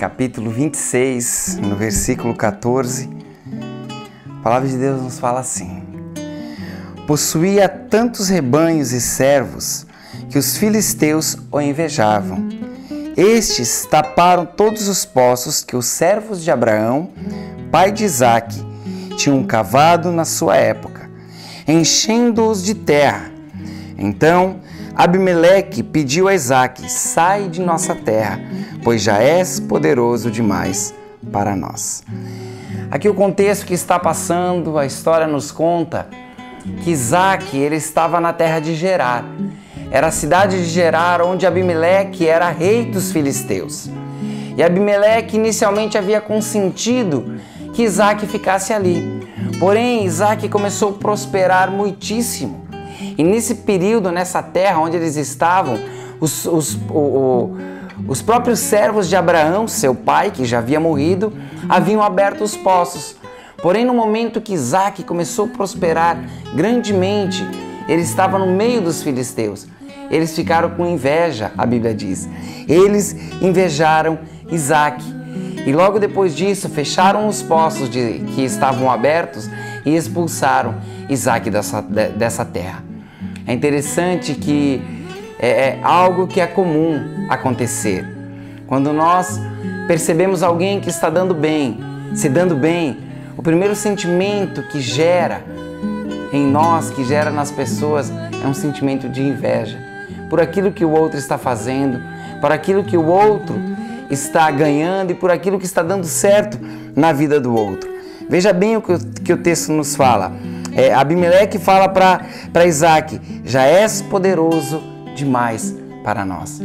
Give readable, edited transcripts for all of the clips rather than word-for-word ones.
capítulo 26, no versículo 14, a palavra de Deus nos fala assim: possuía tantos rebanhos e servos que os filisteus o invejavam. Estes taparam todos os poços que os servos de Abraão, pai de Isaque, tinham cavado na sua época, enchendo-os de terra. Então Abimeleque pediu a Isaque: sai de nossa terra, pois já és poderoso demais para nós. Aqui o contexto que está passando, a história nos conta que Isaque ele estava na terra de Gerar. Era a cidade de Gerar, onde Abimeleque era rei dos filisteus. E Abimeleque inicialmente havia consentido que Isaque ficasse ali. Porém, Isaque começou a prosperar muitíssimo. E nesse período, nessa terra onde eles estavam, os próprios servos de Abraão, seu pai, que já havia morrido, haviam aberto os poços. Porém, no momento que Isaque começou a prosperar grandemente, ele estava no meio dos filisteus. Eles ficaram com inveja, a Bíblia diz. Eles invejaram Isaque. E logo depois disso, fecharam os poços que estavam abertos e expulsaram Isaque dessa terra. É interessante que é algo que é comum acontecer. Quando nós percebemos alguém que está dando bem, se dando bem, o primeiro sentimento que gera em nós, que gera nas pessoas, é um sentimento de inveja por aquilo que o outro está fazendo, por aquilo que o outro está ganhando e por aquilo que está dando certo na vida do outro. Veja bem o que o texto nos fala. Abimeleque fala para Isaque: já és poderoso demais para nós.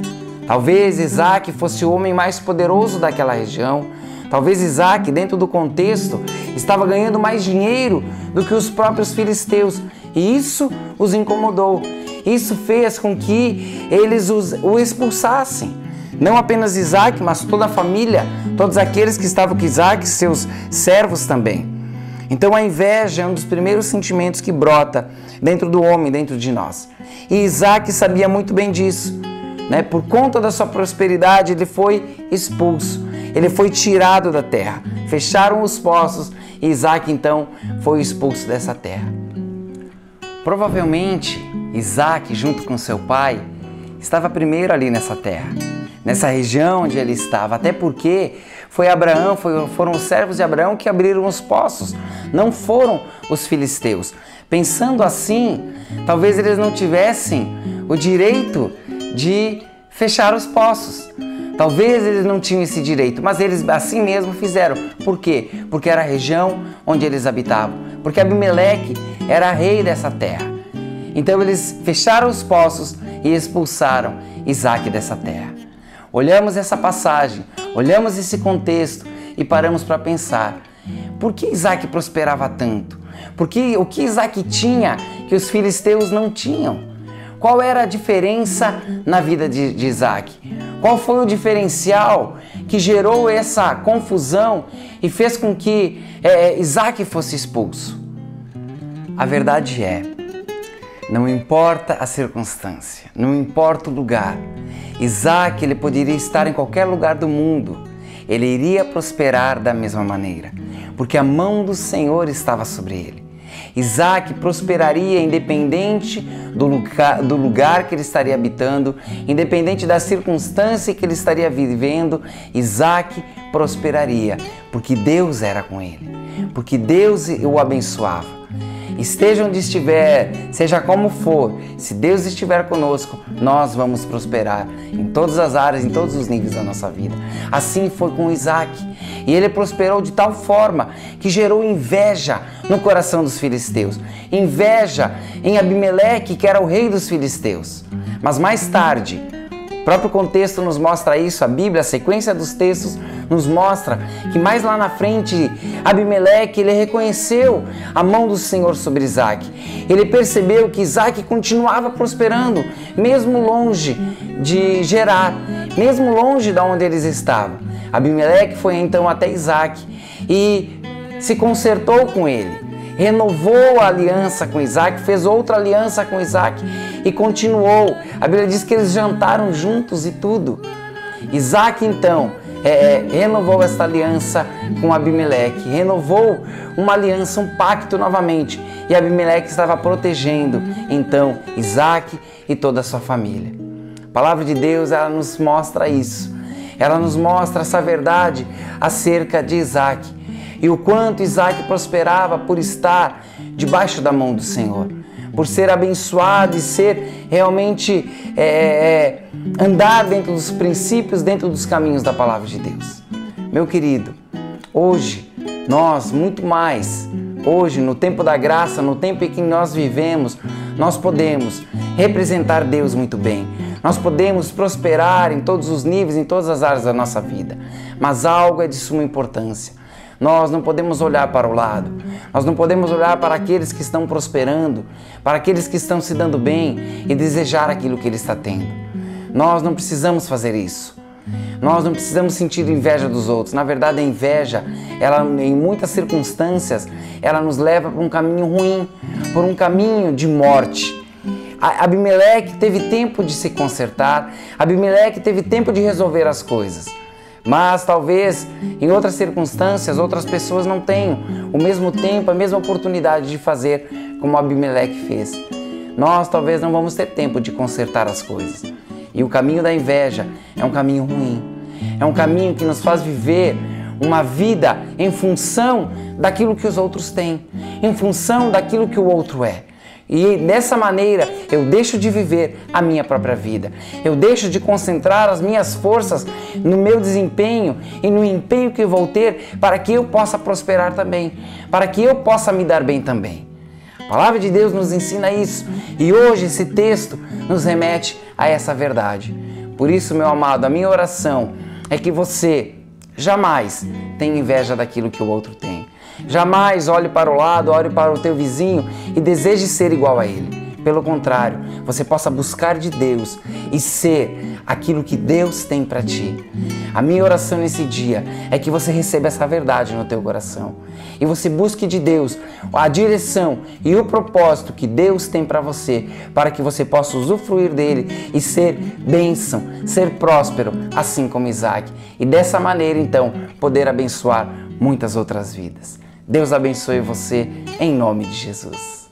Talvez Isaque fosse o homem mais poderoso daquela região. Talvez Isaque, dentro do contexto, estava ganhando mais dinheiro do que os próprios filisteus. E isso os incomodou. Isso fez com que eles o expulsassem. Não apenas Isaque, mas toda a família, todos aqueles que estavam com Isaque, seus servos também. Então a inveja é um dos primeiros sentimentos que brota dentro do homem, dentro de nós. E Isaque sabia muito bem disso. Por conta da sua prosperidade, ele foi expulso. Ele foi tirado da terra. Fecharam os poços e Isaque então foi expulso dessa terra. Provavelmente Isaque, junto com seu pai, estava primeiro ali nessa terra, nessa região onde ele estava, até porque foram os servos de Abraão que abriram os poços, não foram os filisteus. Pensando assim, talvez eles não tivessem o direito de fechar os poços. Talvez eles não tinham esse direito, mas eles assim mesmo fizeram. Por quê? Porque era a região onde eles habitavam. Porque Abimeleque era rei dessa terra. Então eles fecharam os poços e expulsaram Isaque dessa terra. Olhamos essa passagem, olhamos esse contexto e paramos para pensar: por que Isaque prosperava tanto? O que Isaque tinha que os filisteus não tinham? Qual era a diferença na vida de Isaque? Qual foi o diferencial que gerou essa confusão e fez com que Isaque fosse expulso? A verdade é, não importa a circunstância, não importa o lugar, Isaque ele poderia estar em qualquer lugar do mundo, ele iria prosperar da mesma maneira, porque a mão do Senhor estava sobre ele. Isaque prosperaria independente do lugar que ele estaria habitando, independente da circunstância que ele estaria vivendo. Isaque prosperaria, porque Deus era com ele, porque Deus o abençoava. Esteja onde estiver, seja como for, se Deus estiver conosco, nós vamos prosperar em todas as áreas, em todos os níveis da nossa vida. Assim foi com Isaque. E ele prosperou de tal forma que gerou inveja no coração dos filisteus. Inveja em Abimeleque, que era o rei dos filisteus. Mas mais tarde, o próprio contexto nos mostra isso, a Bíblia, a sequência dos textos nos mostra que mais lá na frente, Abimeleque, ele reconheceu a mão do Senhor sobre Isaque. Ele percebeu que Isaque continuava prosperando, mesmo longe de Gerar, mesmo longe de onde eles estavam. Abimeleque foi então até Isaque e se consertou com ele, renovou a aliança com Isaque, fez outra aliança com Isaque e continuou. A Bíblia diz que eles jantaram juntos e tudo. Isaque então renovou esta aliança com Abimeleque, renovou uma aliança, um pacto novamente, e Abimeleque estava protegendo então Isaac e toda a sua família. A palavra de Deus, ela nos mostra isso, ela nos mostra essa verdade acerca de Isaac e o quanto Isaac prosperava por estar debaixo da mão do Senhor, por ser abençoado e ser realmente andar dentro dos princípios, dentro dos caminhos da palavra de Deus. Meu querido, hoje nós, muito mais, hoje no tempo da graça, no tempo em que nós vivemos, nós podemos representar Deus muito bem. Nós podemos prosperar em todos os níveis, em todas as áreas da nossa vida. Mas algo é de suma importância. Nós não podemos olhar para o lado, nós não podemos olhar para aqueles que estão prosperando, para aqueles que estão se dando bem e desejar aquilo que ele está tendo. Nós não precisamos fazer isso. Nós não precisamos sentir inveja dos outros. Na verdade, a inveja, ela, em muitas circunstâncias, ela nos leva para um caminho ruim, por um caminho de morte. Abimeleque teve tempo de se consertar, Abimeleque teve tempo de resolver as coisas. Mas talvez em outras circunstâncias, outras pessoas não tenham o mesmo tempo, a mesma oportunidade de fazer como Abimeleque fez. Nós talvez não vamos ter tempo de consertar as coisas. E o caminho da inveja é um caminho ruim. É um caminho que nos faz viver uma vida em função daquilo que os outros têm, em função daquilo que o outro é. E dessa maneira eu deixo de viver a minha própria vida. Eu deixo de concentrar as minhas forças no meu desempenho e no empenho que eu vou ter para que eu possa prosperar também, para que eu possa me dar bem também. A palavra de Deus nos ensina isso e hoje esse texto nos remete a essa verdade. Por isso, meu amado, a minha oração é que você jamais tenha inveja daquilo que o outro tem. Jamais olhe para o lado, olhe para o teu vizinho e deseje ser igual a ele. Pelo contrário, você possa buscar de Deus e ser aquilo que Deus tem para ti. A minha oração nesse dia é que você receba essa verdade no teu coração e você busque de Deus a direção e o propósito que Deus tem para você, para que você possa usufruir dele e ser bênção, ser próspero, assim como Isaac. E dessa maneira, então, poder abençoar muitas outras vidas. Deus abençoe você em nome de Jesus.